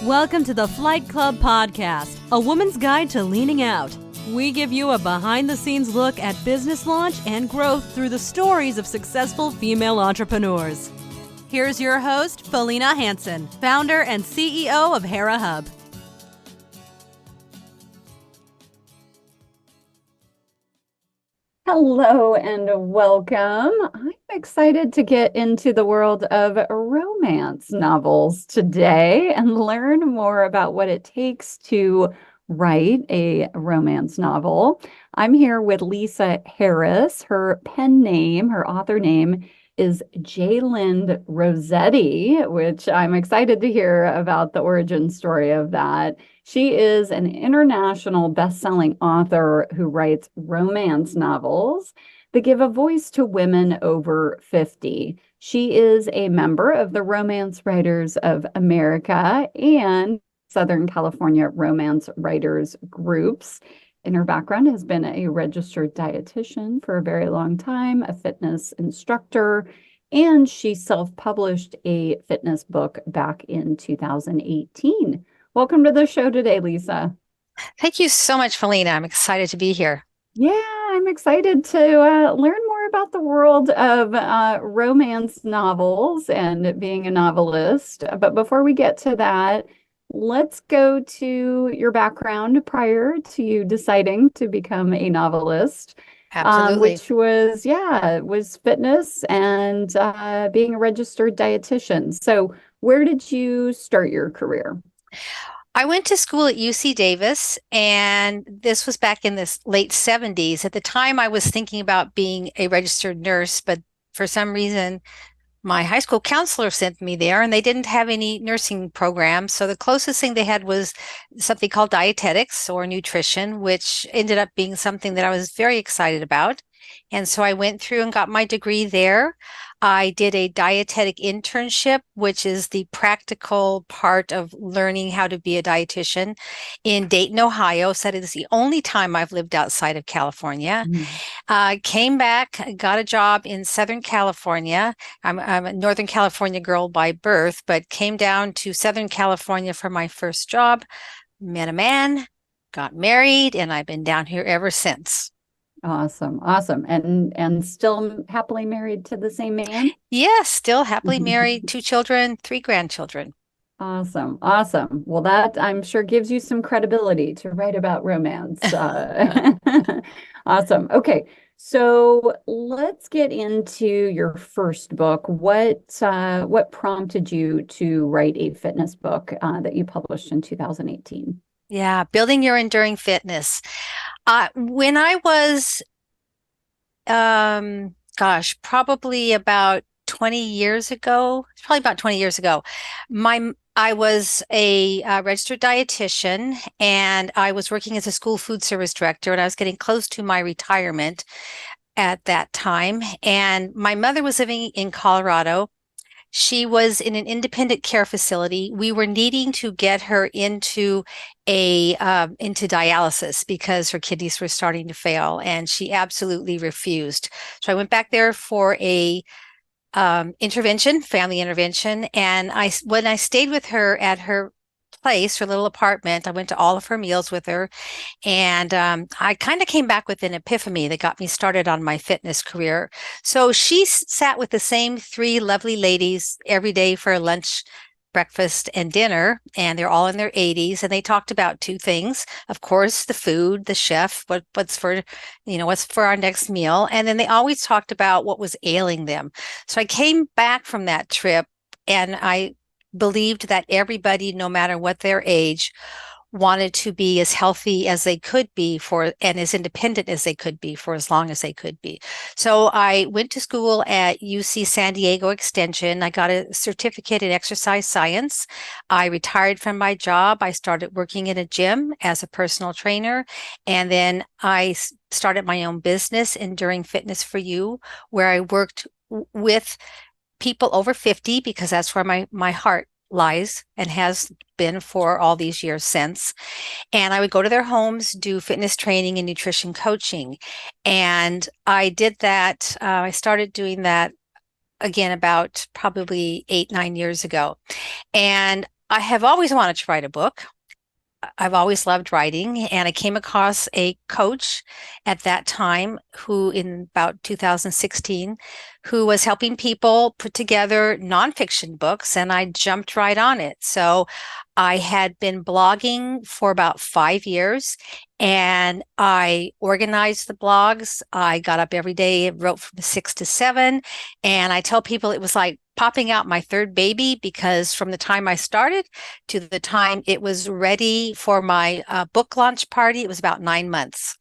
Welcome to the Flight Club Podcast, a woman's guide to leaning out. We give you a behind-the-scenes look at business launch and growth through the stories of successful female entrepreneurs. Here's your host, Felina Hansen, founder and CEO of Hera Hub. Hello and welcome. I'm excited to get into the world of romance novels today and learn more about what it takes to write a romance novel. I'm here with Lisa Harris. Her pen name, her author name is Jaylind Rossetti, which I'm excited to hear about the origin story of that. She is an international best-selling author who writes romance novels that give a voice to women over 50. She is a member of the Romance Writers of America and Southern California Romance Writers groups. And her background has been a registered dietitian for a very long time, a fitness instructor, and she self-published a fitness book back in 2018. Welcome to the show today, Lisa. Thank you so much, Felina. I'm excited to be here. Yeah, I'm excited to learn more about the world of romance novels and being a novelist. But before we get to that, let's go to your background prior to you deciding to become a novelist. Absolutely. Which was fitness and being a registered dietitian. So where did you start your career? I went to school at UC Davis, and this was back in the late 70s. At the time, I was thinking about being a registered nurse, but for some reason, my high school counselor sent me there, and they didn't have any nursing programs. So the closest thing they had was something called dietetics or nutrition, which ended up being something that I was very excited about. And so I went through and got my degree there. I did a dietetic internship, which is the practical part of learning how to be a dietitian in Dayton, Ohio. So that is the only time I've lived outside of California. Came back, got a job in Southern California. I'm a Northern California girl by birth, but came down to Southern California for my first job, met a man, got married, and I've been down here ever since. Awesome. And still happily married to the same man? Yes, still happily married, 2 children, 3 grandchildren. Awesome. Well, that I'm sure gives you some credibility to write about romance. Awesome. Okay. So let's get into your first book. What prompted you to write a fitness book that you published in 2018? Yeah, building your enduring fitness. When I was, probably about 20 years ago, I was a registered dietitian, and I was working as a school food service director, and I was getting close to my retirement at that time. And my mother was living in Colorado. She was in an independent care facility. We were needing to get her into into dialysis because her kidneys were starting to fail, and she absolutely refused. So I went back there for a family intervention, and when I stayed with her at her place, her little apartment, I went to all of her meals with her, and I kind of came back with an epiphany that got me started on my fitness career. So she sat with the same 3 lovely ladies every day for lunch, breakfast, and dinner, and they're all in their 80s, and they talked about 2 things. Of course, the food, the chef, what's for our next meal, and then they always talked about what was ailing them. So I came back from that trip, and I believed that everybody, no matter what their age, wanted to be as healthy as they could be and as independent as they could be for as long as they could be. So I went to school at UC San Diego Extension. I got a certificate in exercise science. I retired from my job. I started working in a gym as a personal trainer. And then I started my own business, Enduring Fitness for You, where I worked with people over 50 because that's where my heart lies and has been for all these years since. And I would go to their homes, do fitness training and nutrition coaching. And I did that. I started doing that again about probably 8, 9 years ago. And I have always wanted to write a book. I've always loved writing, and I came across a coach at that time who, in about 2016, who was helping people put together nonfiction books, and I jumped right on it. So I had been blogging for about 5 years, and I organized the blogs. I got up every day, wrote from 6 to 7, and I tell people it was like popping out my third baby, because from the time I started to the time it was ready for my book launch party, it was about 9 months.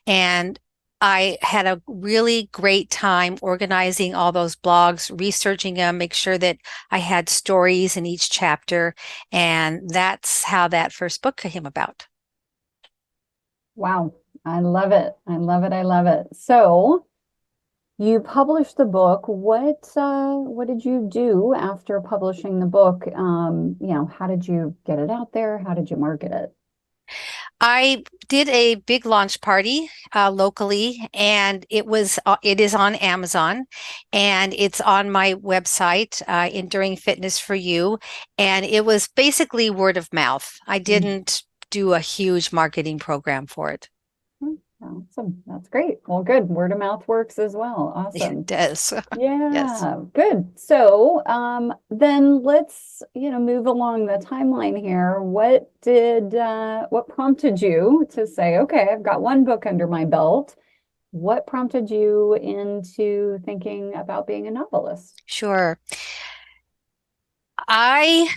And I had a really great time organizing all those blogs, researching them, make sure that I had stories in each chapter. And that's how that first book came about. Wow. I love it. I love it. I love it. So you published the book. What did you do after publishing the book? How did you get it out there? How did you market it? I did a big launch party locally, and it is on Amazon, and it's on my website, Enduring Fitness for You, and it was basically word of mouth. I didn't do a huge marketing program for it. Awesome. That's great. Well, good. Word of mouth works as well. Awesome. It does. Yeah, Yes. good. So, then let's, move along the timeline here. What prompted you to say, okay, I've got one book under my belt. What prompted you into thinking about being a novelist? Sure. I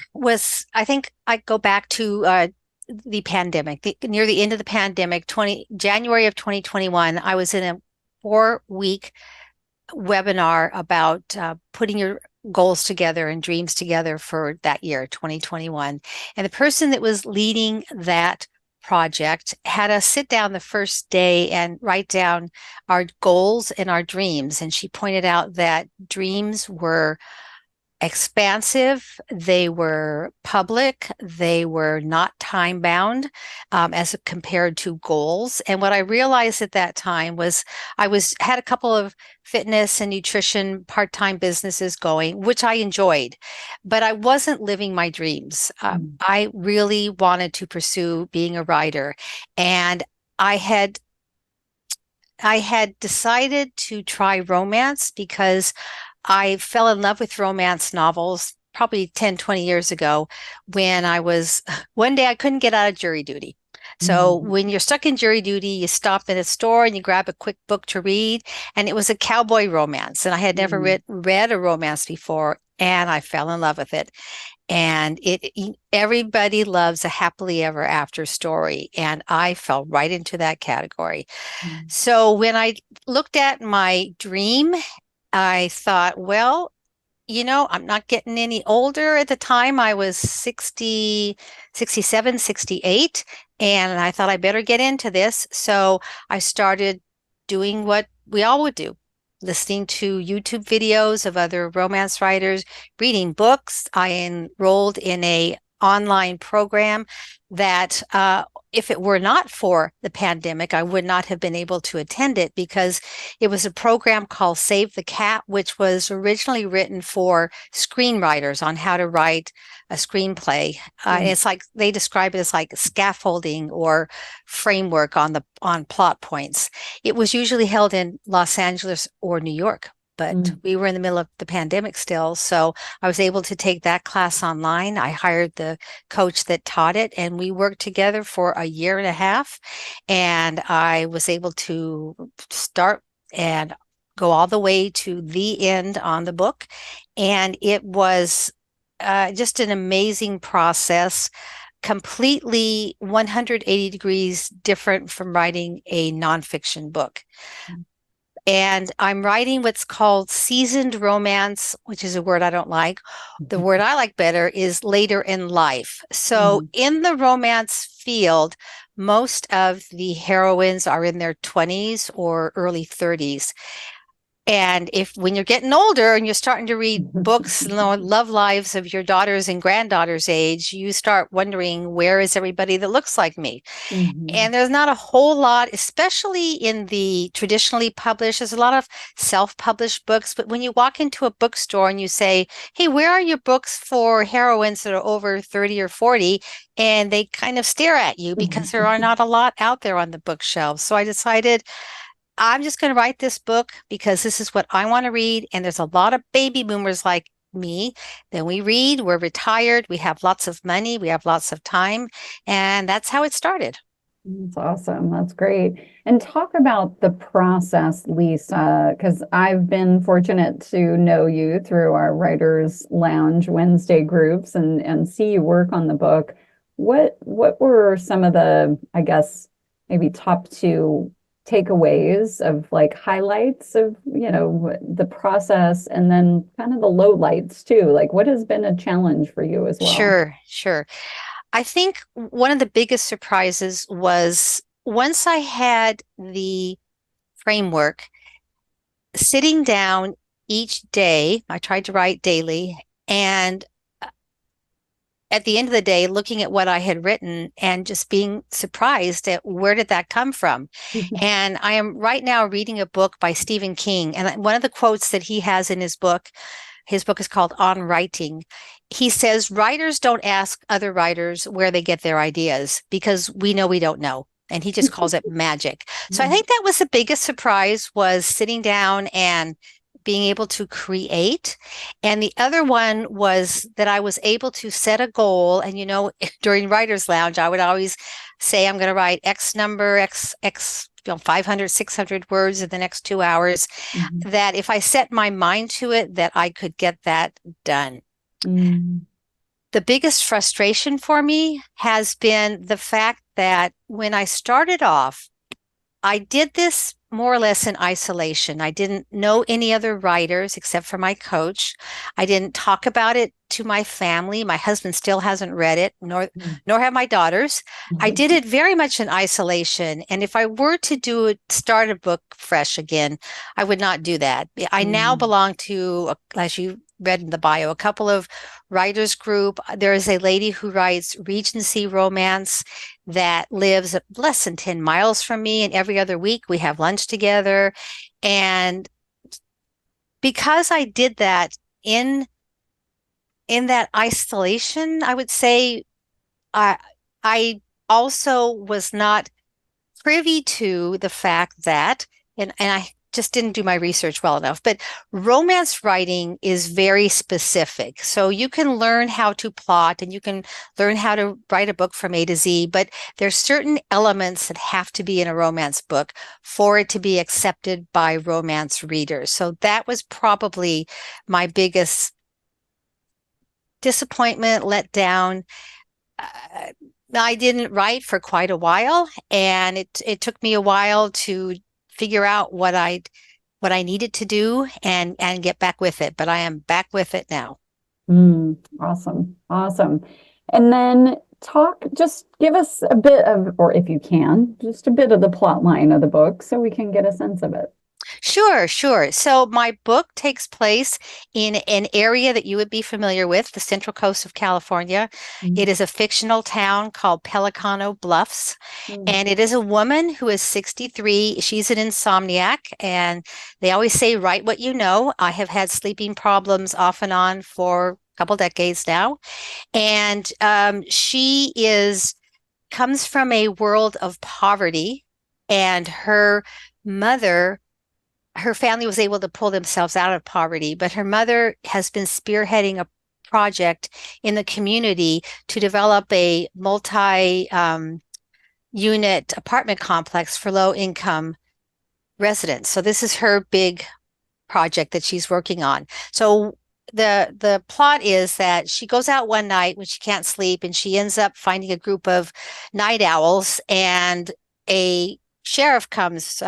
think I go back to the pandemic, near the end of the pandemic, January of 2021. I was in a 4-week webinar about putting your goals together and dreams together for that year, 2021. And the person that was leading that project had us sit down the first day and write down our goals and our dreams. And she pointed out that dreams were expansive, they were public, they were not time bound, as compared to goals. And what I realized at that time was had a couple of fitness and nutrition part-time businesses going, which I enjoyed, but I wasn't living my dreams. I really wanted to pursue being a writer, and I had decided to try romance because I fell in love with romance novels probably 10, 20 years ago when one day I couldn't get out of jury duty. So when you're stuck in jury duty, you stop at a store and you grab a quick book to read. And it was a cowboy romance. And I had never read a romance before, and I fell in love with it. And everybody loves a happily ever after story. And I fell right into that category. So when I looked at my dream, I thought, well, I'm not getting any older. At the time, I was 60, 67, 68, and I thought I better get into this. So I started doing what we all would do, listening to YouTube videos of other romance writers, reading books. I enrolled in a online program that if it were not for the pandemic, I would not have been able to attend it, because it was a program called Save the Cat, which was originally written for screenwriters on how to write a screenplay. And it's like they describe it as like scaffolding or framework on plot points. It was usually held in Los Angeles or New York, but we were in the middle of the pandemic still. So I was able to take that class online. I hired the coach that taught it, and we worked together for a year and a half. And I was able to start and go all the way to the end on the book. And it was just an amazing process, completely 180 degrees different from writing a nonfiction book. And I'm writing what's called seasoned romance, which is a word I don't like. The word I like better is later in life. So in the romance field, most of the heroines are in their 20s or early 30s. And when you're getting older and you're starting to read books, love lives of your daughters and granddaughters' age, you start wondering, where is everybody that looks like me? And there's not a whole lot, especially in the traditionally published. There's a lot of self-published books, but when you walk into a bookstore and you say, hey, where are your books for heroines that are over 30 or 40? And they kind of stare at you because there are not a lot out there on the bookshelves. So I decided, I'm just going to write this book because this is what I want to read. And there's a lot of baby boomers like me. Then we read, we're retired, we have lots of money, we have lots of time. And that's how it started. That's awesome. That's great. And talk about the process, Lisa, because I've been fortunate to know you through our Writers Lounge Wednesday groups and see you work on the book. What were some of the, I guess, maybe top two takeaways of like highlights of, the process, and then kind of the lowlights too? Like, what has been a challenge for you as well? Sure. I think one of the biggest surprises was once I had the framework, sitting down each day, I tried to write daily, and at the end of the day, looking at what I had written and just being surprised at where did that come from. And I am right now reading a book by Stephen King. And one of the quotes that he has in his book is called On Writing. He says, writers don't ask other writers where they get their ideas because we know we don't know. And he just calls it magic. So I think that was the biggest surprise, was sitting down and being able to create. And the other one was that I was able to set a goal. And, during Writer's Lounge, I would always say, I'm going to write X number, X 500, 600 words in the next 2 hours, that if I set my mind to it, that I could get that done. The biggest frustration for me has been the fact that when I started off, I did this more or less in isolation. I didn't know any other writers except for my coach. I didn't talk about it to my family. My husband still hasn't read it, nor have my daughters. I did it very much in isolation. And if I were to start a book fresh again, I would not do that. I now belong to, as you read in the bio, a couple of writers group. There is a lady who writes Regency romance that lives less than 10 miles from me. And every other week we have lunch together. And because I did that in that isolation, I would say I also was not privy to the fact that, and I just didn't do my research well enough, but romance writing is very specific. So you can learn how to plot and you can learn how to write a book from A to Z, but there's certain elements that have to be in a romance book for it to be accepted by romance readers. So that was probably my biggest disappointment, letdown. I didn't write for quite a while, and it took me a while to figure out what I needed to do and get back with it. But I am back with it now. Awesome. And then just give us a bit of, or if you can, just a bit of the plot line of the book so we can get a sense of it. Sure. So my book takes place in an area that you would be familiar with, the Central Coast of California. It is a fictional town called Pelicano Bluffs, and it is a woman who is 63. She's an insomniac, and they always say, write what you know. I have had sleeping problems off and on for a couple decades now, and she comes from a world of poverty, and her family was able to pull themselves out of poverty, but her mother has been spearheading a project in the community to develop a multi-unit apartment complex for low-income residents. So this is her big project that she's working on. So the plot is that she goes out one night when she can't sleep, and she ends up finding a group of night owls, and a sheriff comes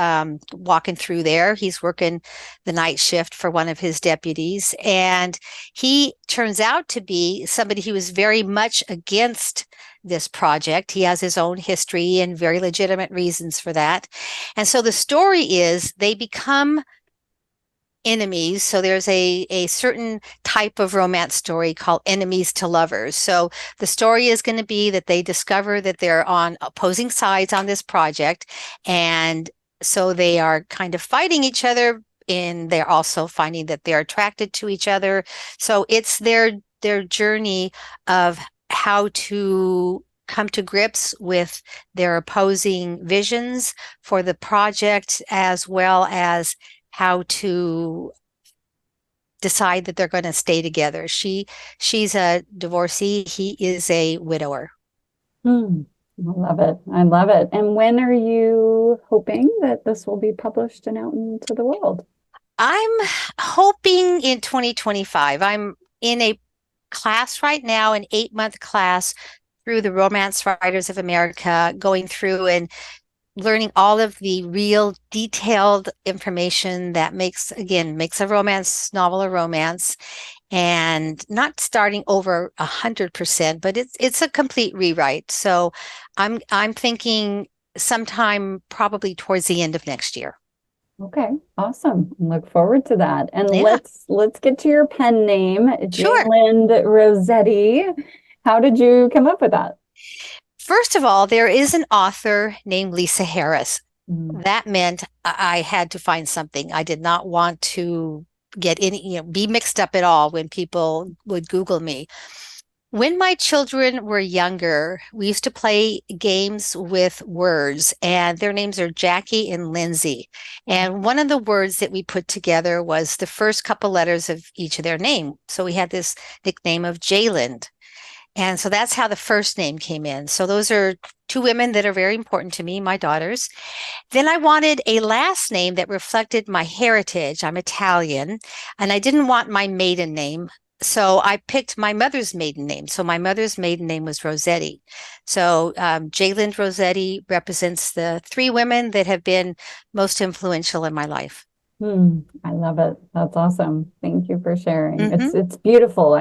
walking through there. He's working the night shift for one of his deputies, and he turns out to be somebody who is very much against this project. He has his own history and very legitimate reasons for that. And so the story is they become enemies. So there's a certain type of romance story called enemies to lovers. So the story is going to be that they discover that they're on opposing sides on this project. And so they are kind of fighting each other, and they're also finding that they're attracted to each other. So it's their journey of how to come to grips with their opposing visions for the project, as well as how to decide that they're going to stay together. She's a divorcee. He is a widower. Hmm. I love it. I love it. And when are you hoping that this will be published and out into the world? I'm hoping in 2025. I'm in a class right now, an 8-month class through the Romance Writers of America, going through and learning all of the real detailed information that makes a romance novel a romance, and not starting over 100%, but it's a complete rewrite. So I'm thinking sometime probably towards the end of next year. Okay, awesome. Look forward to that. And Yeah, let's get to your pen name, sure. Jayland Rossetti. How did you come up with that? First of all, there is an author named Lisa Harris. Mm. That meant I had to find something. I did not want to get any, be mixed up at all when people would Google me. When my children were younger, we used to play games with words, and their names are Jackie and Lindsay. And one of the words that we put together was the first couple letters of each of their name. So we had this nickname of Jayland. And so that's how the first name came in. So those are two women that are very important to me, my daughters. Then I wanted a last name that reflected my heritage. I'm Italian, and I didn't want my maiden name. So I picked my mother's maiden name. So my mother's maiden name was Rossetti. So Jayland Rossetti represents the three women that have been most influential in my life. I love it. That's awesome. Thank you for sharing. Mm-hmm. It's beautiful.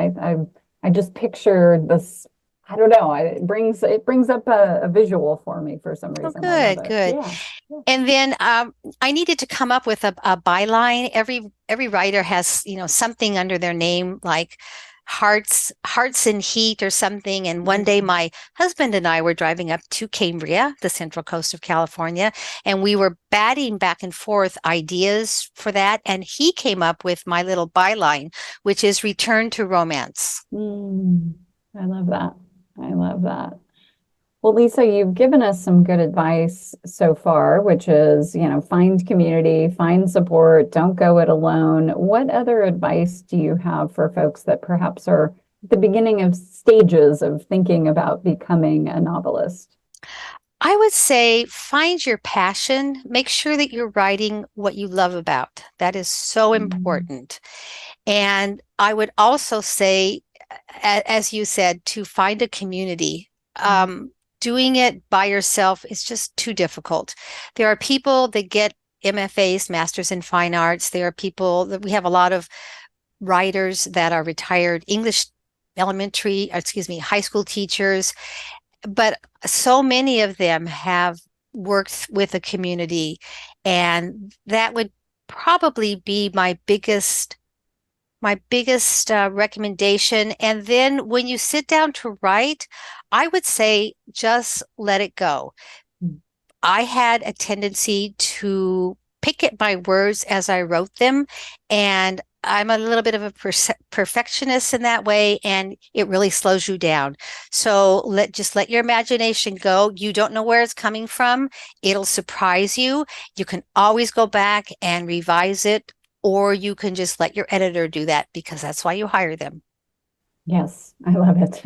I just picture this. I don't know. It brings up a visual for me for some Oh, reason. I love good, it. good. Yeah. Yeah. And then I needed to come up with a byline. Every writer has, something under their name, like hearts in heat or something. And one day my husband and I were driving up to Cambria, the central coast of California, and we were batting back and forth ideas for that. And he came up with my little byline, which is Return to Romance. I love that. I love that. Well, Lisa, you've given us some good advice so far, which is, find community, find support, don't go it alone. What other advice do you have for folks that perhaps are at the beginning of stages of thinking about becoming a novelist? I would say find your passion. Make sure that you're writing what you love about. That is so Mm, important. And I would also say, as you said, to find a community. mm, Doing it by yourself is just too difficult. There are people that get MFAs, Masters in Fine Arts. There are people that we have a lot of writers that are retired English high school teachers, but so many of them have worked with a community, and that would probably be my biggest recommendation. And then when you sit down to write, I would say just let it go. mm. I had a tendency to pick at my words as I wrote them, and I'm a little bit of a perfectionist in that way, and it really slows you down. So let your imagination go. You don't know where it's coming from. It'll surprise you. You can always go back and revise it, or you can just let your editor do that, because that's why you hire them. Yes, I love it.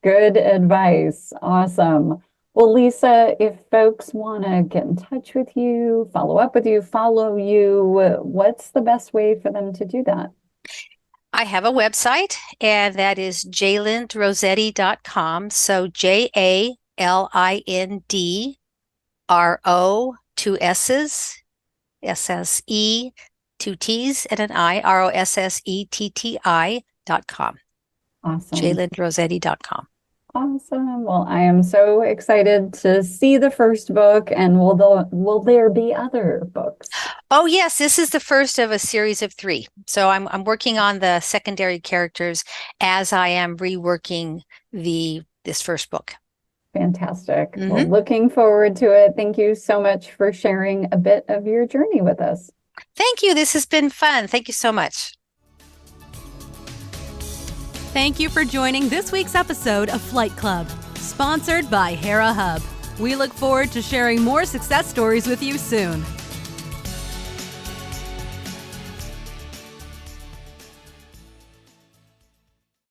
Good advice. Awesome. Well, Lisa, if folks want to get in touch with you, follow up with you, follow you, what's the best way for them to do that? I have a website, and that is jaylandrossetti.com. So JALINDRO, two S's, SSE, two T's, and an I, ROSSETTI.com. Awesome. jaylandrossetti.com. Awesome. Well, I am so excited to see the first book, and will there be other books? Oh, yes, this is the first of a series of 3. So I'm working on the secondary characters as I am reworking this first book. Fantastic. Mm-hmm. Well, looking forward to it. Thank you so much for sharing a bit of your journey with us. Thank you. This has been fun. Thank you so much. Thank you for joining this week's episode of Flight Club, sponsored by Hera Hub. We look forward to sharing more success stories with you soon.